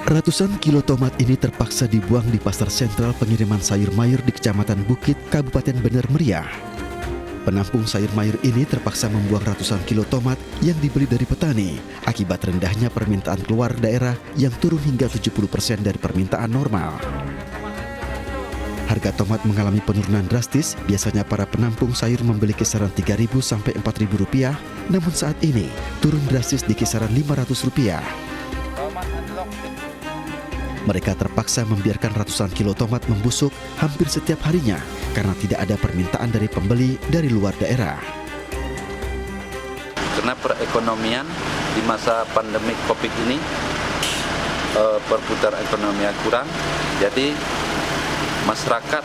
Ratusan kilo tomat ini terpaksa dibuang di pasar sentral pengiriman sayur mayur di Kecamatan Bukit, Kabupaten Bener Meriah. Penampung sayur mayur ini terpaksa membuang ratusan kilo tomat yang dibeli dari petani akibat rendahnya permintaan keluar daerah yang turun hingga 70% dari permintaan normal. Harga tomat mengalami penurunan drastis, biasanya para penampung sayur membeli kisaran Rp3.000 sampai Rp4.000, namun saat ini turun drastis di kisaran Rp500. Mereka terpaksa membiarkan ratusan kilo tomat membusuk hampir setiap harinya karena tidak ada permintaan dari pembeli dari luar daerah. Karena perekonomian di masa pandemi COVID ini, perputaran ekonomi kurang, jadi masyarakat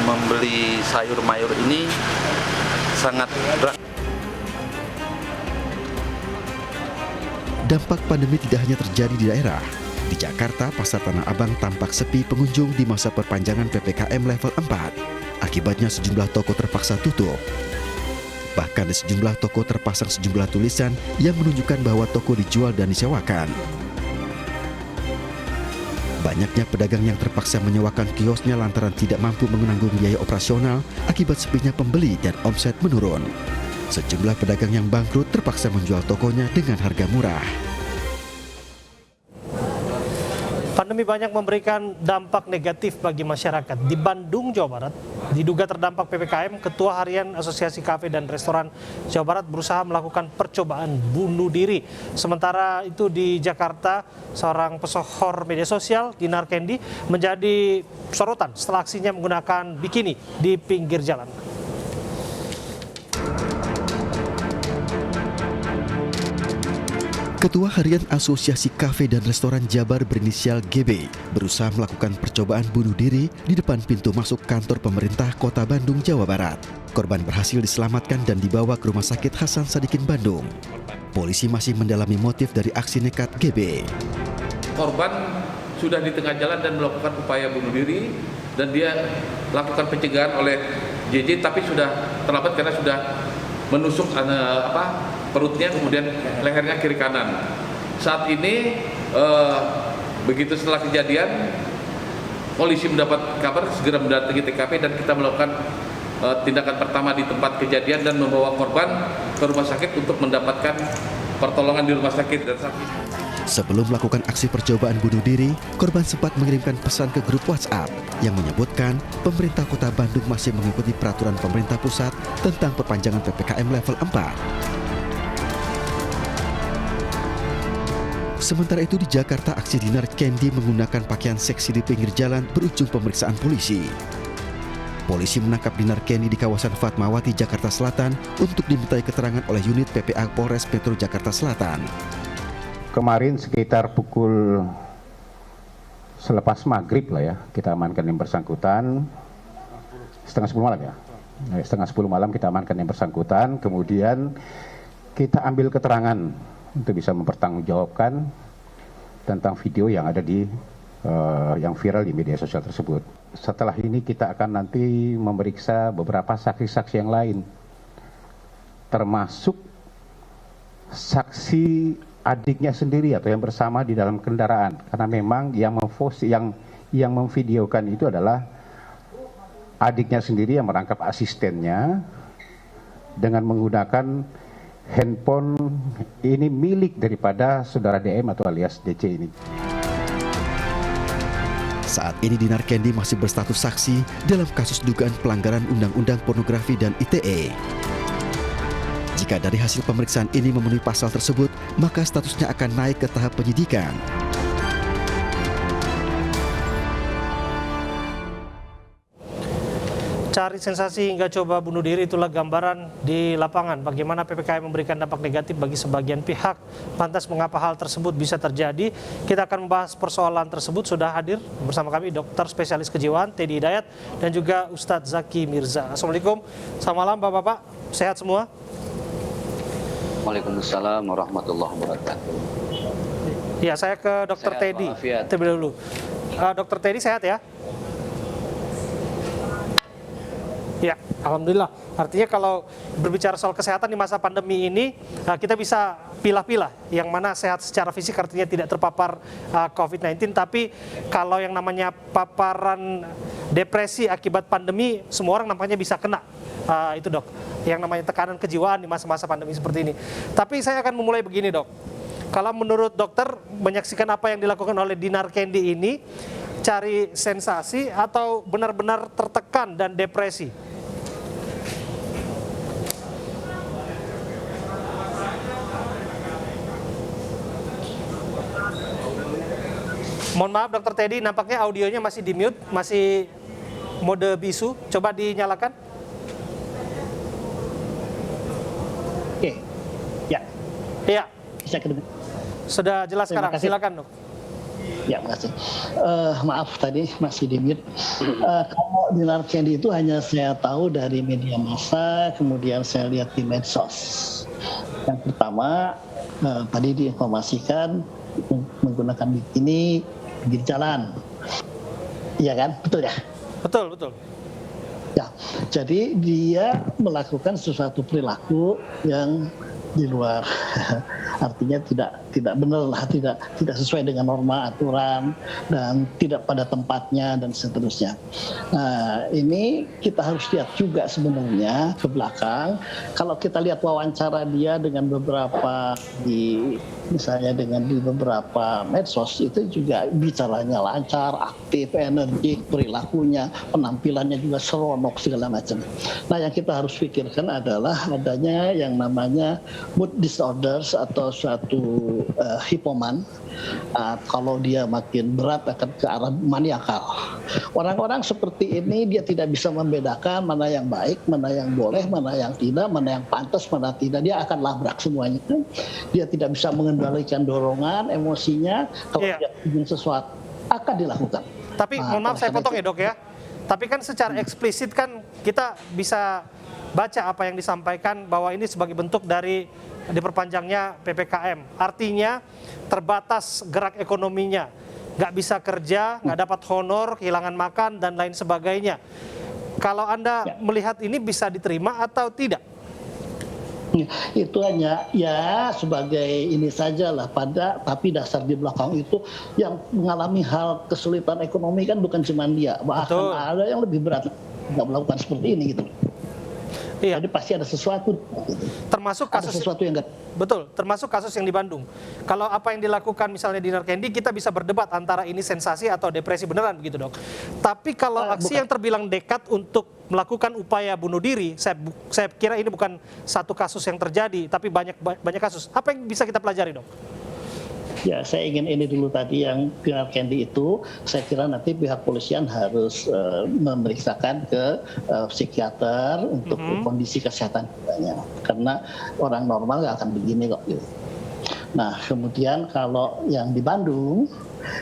membeli sayur mayur ini sangat berat. Dampak pandemi tidak hanya terjadi di daerah. Di Jakarta, Pasar Tanah Abang tampak sepi pengunjung di masa perpanjangan PPKM level 4. Akibatnya sejumlah toko terpaksa tutup. Bahkan di sejumlah toko terpasang sejumlah tulisan yang menunjukkan bahwa toko dijual dan disewakan. Banyaknya pedagang yang terpaksa menyewakan kiosnya lantaran tidak mampu menanggung biaya operasional akibat sepinya pembeli dan omset menurun. Sejumlah pedagang yang bangkrut terpaksa menjual tokonya dengan harga murah. Pandemi banyak memberikan dampak negatif bagi masyarakat. Di Bandung, Jawa Barat, diduga terdampak PPKM, Ketua Harian Asosiasi Kafe dan Restoran Jawa Barat berusaha melakukan percobaan bunuh diri. Sementara itu di Jakarta, seorang pesohor media sosial, Dinar Kendi, menjadi sorotan setelah aksinya menggunakan bikini di pinggir jalan. Ketua Harian Asosiasi Kafe dan Restoran Jabar berinisial GB berusaha melakukan percobaan bunuh diri di depan pintu masuk kantor pemerintah Kota Bandung, Jawa Barat. Korban berhasil diselamatkan dan dibawa ke Rumah Sakit Hasan Sadikin Bandung. Polisi masih mendalami motif dari aksi nekat GB. Korban sudah di tengah jalan dan melakukan upaya bunuh diri dan dia lakukan pencegahan oleh JJ tapi sudah terlambat karena sudah menusuk perutnya, kemudian lehernya kiri kanan. Saat ini begitu setelah kejadian, polisi mendapat kabar segera mendatangi TKP dan kita melakukan tindakan pertama di tempat kejadian dan membawa korban ke rumah sakit untuk mendapatkan pertolongan di rumah sakit. Dan saat ini Sebelum melakukan aksi percobaan bunuh diri, korban sempat mengirimkan pesan ke grup WhatsApp yang menyebutkan pemerintah Kota Bandung masih mengikuti peraturan pemerintah pusat tentang perpanjangan PPKM level 4. Sementara itu di Jakarta, aksi Dinar Kendi menggunakan pakaian seksi di pinggir jalan berujung pemeriksaan polisi. Polisi menangkap Dinar Kendi di kawasan Fatmawati, Jakarta Selatan untuk dimintai keterangan oleh unit PPA Polres Metro Jakarta Selatan. Kemarin sekitar pukul selepas maghrib lah ya, kita amankan yang bersangkutan. Setengah 10 malam ya. Setengah 10 malam kita amankan yang bersangkutan. Kemudian kita ambil keterangan untuk bisa mempertanggungjawabkan tentang video yang ada di yang viral di media sosial tersebut. Setelah ini kita akan nanti memeriksa beberapa saksi-saksi yang lain, termasuk saksi adiknya sendiri atau yang bersama di dalam kendaraan, karena memang yang memvideokan itu adalah adiknya sendiri yang merangkap asistennya dengan menggunakan handphone ini milik daripada saudara DM atau alias DC ini. Saat ini Dinar Kendi masih berstatus saksi dalam kasus dugaan pelanggaran Undang-Undang Pornografi dan ITE. Jika dari hasil pemeriksaan ini memenuhi pasal tersebut, maka statusnya akan naik ke tahap penyidikan. Cari sensasi hingga coba bunuh diri, itulah gambaran di lapangan bagaimana PPKM memberikan dampak negatif bagi sebagian pihak. Lantas mengapa hal tersebut bisa terjadi? Kita akan membahas persoalan tersebut. Sudah hadir bersama kami dokter spesialis kejiwaan Teddy Hidayat dan juga Ustadz Zaki Mirza. Assalamualaikum, selamat malam Bapak-Bapak, sehat semua? Waalaikumsalam warahmatullahi wabarakatuh. Ya, saya ke Dr. Teddy terlebih dahulu. Dr. Teddy sehat ya? Ya, alhamdulillah. Artinya kalau berbicara soal kesehatan di masa pandemi ini, kita bisa pilah-pilah yang mana sehat secara fisik artinya tidak terpapar COVID-19, tapi kalau yang namanya paparan depresi akibat pandemi, semua orang nampaknya bisa kena. Itu dok, yang namanya tekanan kejiwaan di masa-masa pandemi seperti ini. Tapi saya akan memulai begini dok. Kalau menurut dokter, menyaksikan apa yang dilakukan oleh Dinar Kendi ini, cari sensasi atau benar-benar tertekan dan depresi? Mohon maaf Dokter Teddy, nampaknya audionya masih di mute, masih mode bisu. Coba dinyalakan. Oke, ya. Iya, Bisa kedengar. sudah jelas Terima sekarang. kasih. Silakan dok. Ya, makasih. Maaf tadi masih di mute. Kalau Dinar Kendi itu hanya saya tahu dari media massa, kemudian saya lihat di medsos. Yang pertama, tadi diinformasikan menggunakan bikini di jalan. Iya kan? Betul ya? Betul, betul. Ya, jadi dia melakukan sesuatu perilaku yang di luar, artinya tidak benar lah, tidak sesuai dengan norma aturan dan tidak pada tempatnya dan seterusnya. Nah, ini kita harus lihat juga sebenarnya ke belakang. Kalau kita lihat wawancara dia dengan beberapa misalnya dengan di beberapa medsos, itu juga bicaranya lancar, aktif, energik, perilakunya, penampilannya juga seronok segala macam. Nah, yang kita harus pikirkan adalah adanya yang namanya mood disorders atau suatu hipoman. Kalau dia makin berat akan ke arah maniakal. Orang-orang seperti ini dia tidak bisa membedakan mana yang baik, mana yang boleh, mana yang tidak, mana yang pantas, mana tidak. Dia akan labrak semuanya. Dia tidak bisa mengendalikan dorongan, emosinya. Kalau dia ingin sesuatu akan dilakukan. Tapi mohon maaf saya potong ya dok ya. Tapi kan secara eksplisit kan kita bisa baca apa yang disampaikan bahwa ini sebagai bentuk dari diperpanjangnya PPKM. Artinya terbatas gerak ekonominya, nggak bisa kerja, nggak dapat honor, kehilangan makan, dan lain sebagainya. Kalau Anda melihat ini bisa diterima atau tidak? Itu hanya ya sebagai ini sajalah tapi dasar di belakang itu yang mengalami hal kesulitan ekonomi kan bukan cuma dia, bahkan Betul. ada yang lebih berat nggak melakukan seperti ini gitu. Iya. Jadi pasti ada sesuatu gitu. Termasuk Ada kasus sesuatu yang betul, termasuk kasus yang di Bandung. Kalau apa yang dilakukan misalnya Dinar Kendi, kita bisa berdebat antara ini sensasi atau depresi beneran begitu dok. Tapi kalau aksi yang terbilang dekat untuk melakukan upaya bunuh diri, saya kira ini bukan satu kasus yang terjadi, tapi banyak kasus. Apa yang bisa kita pelajari dok? Ya, saya ingin ini dulu tadi yang Dinar Kendi itu, saya kira nanti pihak polisian harus memeriksakan ke psikiater untuk kondisi kesehatan jiwanya. Karena orang normal nggak akan begini kok. Gitu. Nah, kemudian kalau yang di Bandung,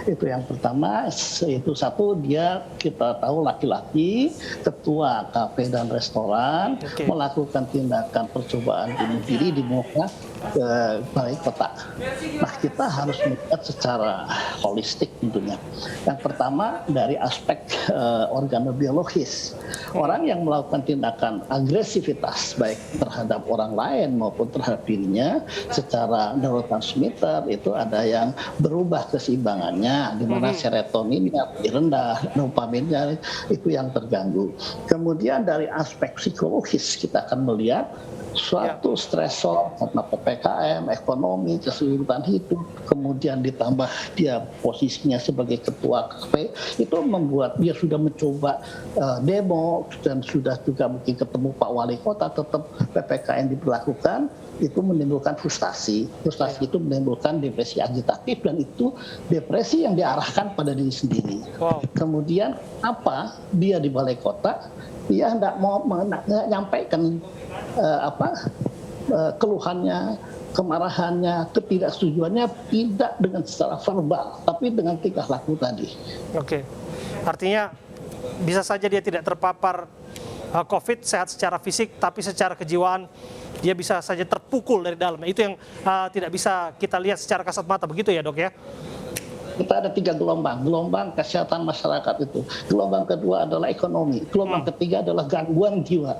itu yang pertama, itu satu dia kita tahu laki-laki, ketua kafe dan restoran, melakukan tindakan percobaan bunuh diri di muka balai kota. Nah, kita harus melihat secara holistik tentunya. Yang pertama dari aspek organobiologis. Orang yang melakukan tindakan agresivitas baik terhadap orang lain maupun terhadap dirinya secara neurotransmitter itu ada yang berubah keseimbangannya, di mana serotoninnya lebih rendah, dopaminnya itu yang terganggu. Kemudian dari aspek psikologis kita akan melihat suatu stresor karena PPKM, ekonomi, kesulitan hidup, kemudian ditambah dia posisinya sebagai ketua kafe, itu membuat dia sudah mencoba demo dan sudah juga mungkin ketemu Pak Wali Kota, tetap PPKM diberlakukan, itu menimbulkan frustasi. Frustasi itu menimbulkan depresi agitatif dan itu depresi yang diarahkan pada diri sendiri. Kemudian apa dia di Balai Kota, dia tidak mau menyampaikan keluhannya, kemarahannya, ketidaksetujuannya tidak dengan secara verbal, tapi dengan tingkah laku tadi. Oke, artinya bisa saja dia tidak terpapar COVID, sehat secara fisik, tapi secara kejiwaan dia bisa saja terpukul dari dalam. Itu yang tidak bisa kita lihat secara kasat mata, begitu ya dok ya? Kita ada 3 gelombang. Gelombang kesehatan masyarakat itu. Gelombang kedua adalah ekonomi. Gelombang ketiga adalah gangguan jiwa.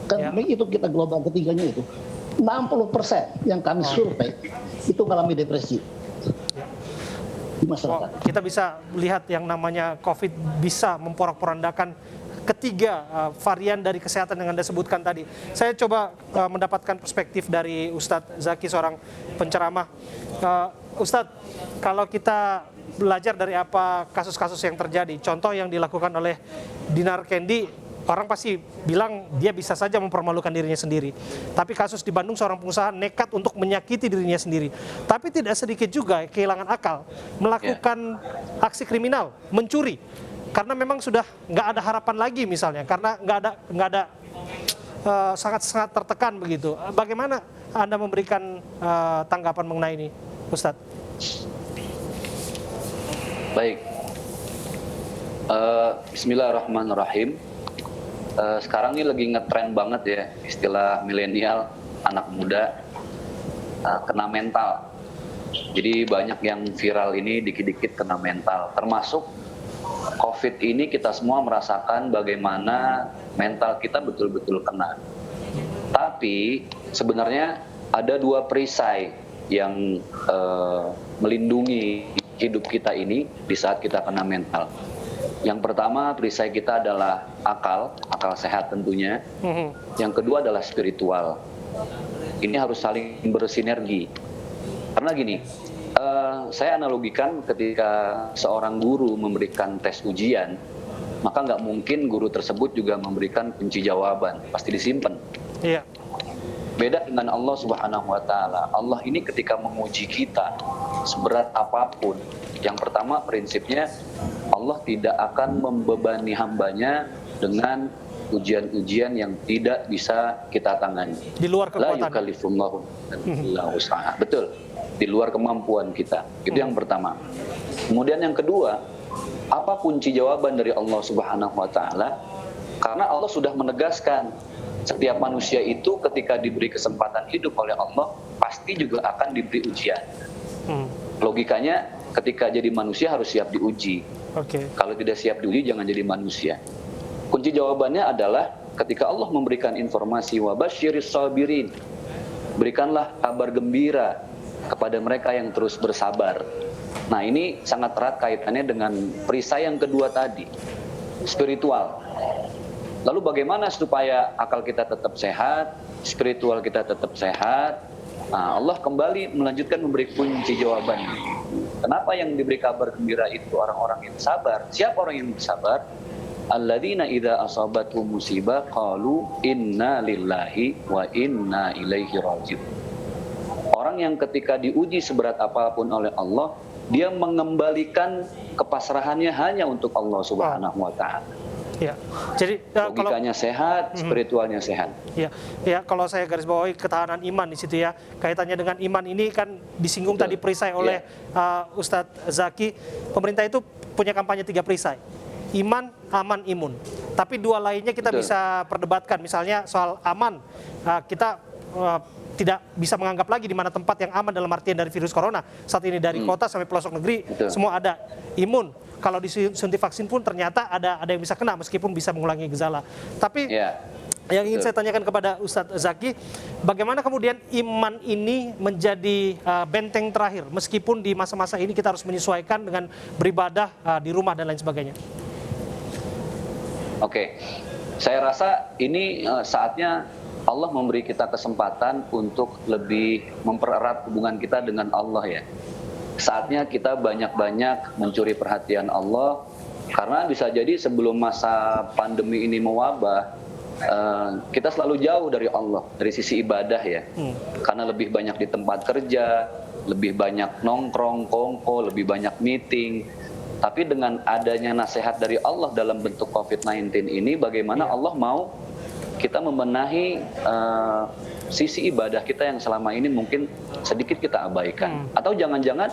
Kan itu kita gelombang ketiganya itu. 60% yang kami survei itu mengalami depresi di masyarakat. Kita bisa lihat yang namanya COVID bisa memporak-porandakan ketiga varian dari kesehatan yang Anda sebutkan tadi. Saya coba mendapatkan perspektif dari Ustadz Zaki, seorang penceramah. Ustadz, kalau kita belajar dari apa kasus-kasus yang terjadi, contoh yang dilakukan oleh Dinar Kendi, orang pasti bilang dia bisa saja mempermalukan dirinya sendiri. Tapi kasus di Bandung, seorang pengusaha nekat untuk menyakiti dirinya sendiri. Tapi tidak sedikit juga kehilangan akal, melakukan aksi kriminal, mencuri. Karena memang sudah nggak ada harapan lagi misalnya, karena nggak ada sangat tertekan begitu. Bagaimana Anda memberikan tanggapan mengenai ini, Ustadz? Baik. Bismillahirrahmanirrahim. Sekarang ini lagi ngetren banget ya istilah milenial, anak muda kena mental. Jadi banyak yang viral ini dikit-dikit kena mental. Termasuk COVID ini kita semua merasakan bagaimana mental kita betul-betul kena. Tapi sebenarnya ada 2 perisai yang melindungi hidup kita ini di saat kita kena mental. Yang pertama, perisai kita adalah akal sehat tentunya. Yang kedua adalah spiritual. Ini harus saling bersinergi. Karena gini, saya analogikan ketika seorang guru memberikan tes ujian, maka nggak mungkin guru tersebut juga memberikan kunci jawaban, pasti disimpan. Iya. Beda dengan Allah Subhanahu wa Ta'ala. Allah ini ketika menguji kita seberat apapun, yang pertama prinsipnya Allah tidak akan membebani hambanya dengan ujian-ujian yang tidak bisa kita tangani. Di luar kekuatan. La yukallifullahu illa wus'aha. Betul. Di luar kemampuan kita. Itu yang pertama. Kemudian yang kedua, apa kunci jawaban dari Allah Subhanahu wa Ta'ala? Karena Allah sudah menegaskan setiap manusia itu ketika diberi kesempatan hidup oleh Allah pasti juga akan diberi ujian. Logikanya ketika jadi manusia harus siap diuji. Kalau tidak siap diuji jangan jadi manusia. Kunci jawabannya adalah ketika Allah memberikan informasi wa basyiris sabirin, berikanlah kabar gembira kepada mereka yang terus bersabar. Nah, ini sangat erat kaitannya dengan perisai yang kedua tadi, spiritual. Lalu bagaimana supaya akal kita tetap sehat, spiritual kita tetap sehat? Nah, Allah kembali melanjutkan memberi kunci jawaban. Kenapa yang diberi kabar gembira itu orang-orang yang sabar? Siapa orang yang bersabar? Alladzina idza asabatuhum musibah qalu inna lillahi wa inna ilaihi raji'un. Orang yang ketika diuji seberat apapun oleh Allah, dia mengembalikan kepasrahannya hanya untuk Allah Subhanahu wa Ta'ala. Ya, jadi logikanya sehat, spiritualnya sehat. Ya, kalau saya garis bawahi ketahanan iman di situ ya, kaitannya dengan iman ini kan disinggung tadi perisai oleh Ustadz Zaki. Pemerintah itu punya kampanye 3 perisai, iman, aman, imun. Tapi 2 lainnya kita bisa perdebatkan. Misalnya soal aman, kita tidak bisa menganggap lagi di mana tempat yang aman dalam artian dari virus corona. Saat ini dari kota sampai pelosok negeri, semua ada. Imun, kalau disuntik vaksin pun ternyata ada yang bisa kena meskipun bisa mengulangi gejala. Tapi yang ingin saya tanyakan kepada Ustadz Zaki, bagaimana kemudian iman ini menjadi benteng terakhir meskipun di masa-masa ini kita harus menyesuaikan dengan beribadah di rumah dan lain sebagainya. Oke, saya rasa ini saatnya Allah memberi kita kesempatan untuk lebih mempererat hubungan kita dengan Allah ya. Saatnya kita banyak-banyak mencuri perhatian Allah, karena bisa jadi sebelum masa pandemi ini mewabah, kita selalu jauh dari Allah, dari sisi ibadah ya. Karena lebih banyak di tempat kerja, lebih banyak nongkrong, kongko, lebih banyak meeting. Tapi dengan adanya nasihat dari Allah dalam bentuk COVID-19 ini, bagaimana Allah mau kita membenahi sisi ibadah kita yang selama ini mungkin sedikit kita abaikan. Atau jangan-jangan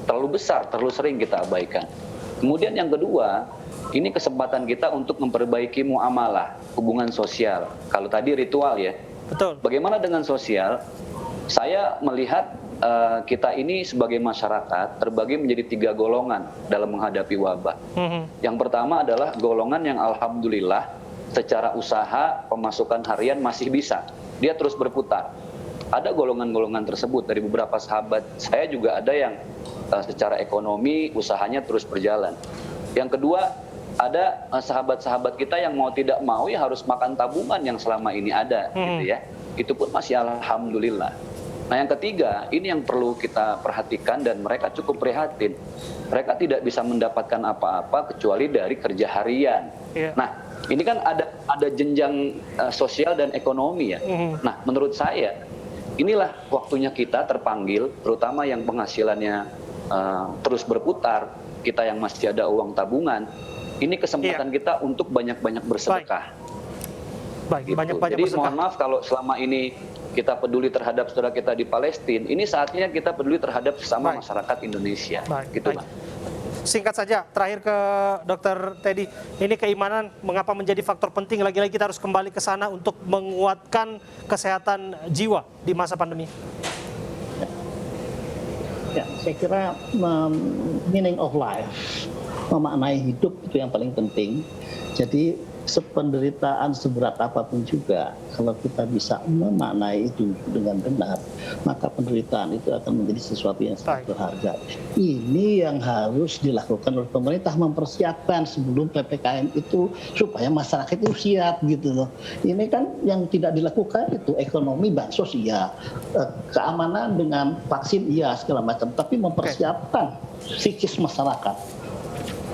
terlalu besar, terlalu sering kita abaikan. Kemudian yang kedua, ini kesempatan kita untuk memperbaiki muamalah, hubungan sosial. Kalau tadi ritual ya. Betul. Bagaimana dengan sosial? Saya melihat kita ini sebagai masyarakat terbagi menjadi 3 golongan dalam menghadapi wabah. Yang pertama adalah golongan yang alhamdulillah secara usaha pemasukan harian masih bisa, dia terus berputar. Ada golongan-golongan tersebut dari beberapa sahabat saya juga ada yang secara ekonomi usahanya terus berjalan. Yang kedua, ada sahabat-sahabat kita yang mau tidak mau ya harus makan tabungan yang selama ini ada, gitu ya. Itu pun masih alhamdulillah. Nah yang ketiga, ini yang perlu kita perhatikan dan mereka cukup prihatin. Mereka tidak bisa mendapatkan apa-apa kecuali dari kerja harian. Nah ini kan ada jenjang sosial dan ekonomi ya. Nah menurut saya inilah waktunya kita terpanggil, terutama yang penghasilannya terus berputar, kita yang masih ada uang tabungan. Ini kesempatan kita untuk banyak-banyak bersedekah. Baik, Gitu. banyak-banyak Jadi bersedekah. mohon maaf kalau selama ini kita peduli terhadap saudara kita di Palestina, ini saatnya kita peduli terhadap sesama masyarakat Indonesia. Gitu, Pak. Singkat saja, terakhir ke Dr. Teddy, ini keimanan mengapa menjadi faktor penting, lagi-lagi kita harus kembali ke sana untuk menguatkan kesehatan jiwa di masa pandemi? Ya, saya kira meaning of life, memaknai hidup itu yang paling penting. Jadi penderitaan seberat apapun juga, kalau kita bisa memaknai itu dengan benar, maka penderitaan itu akan menjadi sesuatu yang sangat berharga. Ini yang harus dilakukan oleh pemerintah, mempersiapkan sebelum PPKM itu supaya masyarakat itu siap gitu loh. Ini kan yang tidak dilakukan itu ekonomi, bansos iya, keamanan dengan vaksin iya segala macam, tapi mempersiapkan psikis masyarakat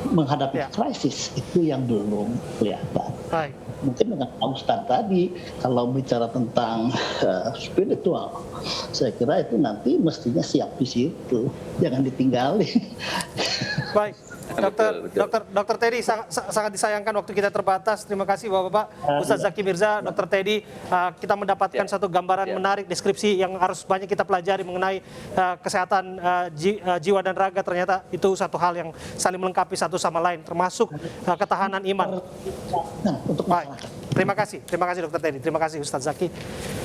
menghadapi krisis itu yang belum kelihatan. Mungkin dengan Pak Ustadz tadi, kalau bicara tentang spiritual, saya kira itu nanti mestinya siap di situ, jangan ditinggalin. Baik, Dr. Teddy, sangat disayangkan waktu kita terbatas. Terima kasih Bapak-Bapak, Ustadz Zaki Mirza, Dr. Teddy. Kita mendapatkan satu gambaran menarik, deskripsi yang harus banyak kita pelajari mengenai kesehatan jiwa dan raga. Ternyata itu satu hal yang saling melengkapi satu sama lain, termasuk ketahanan iman. Untuk masyarakat. Terima kasih Dr. Teddy, terima kasih Ustadz Zaki.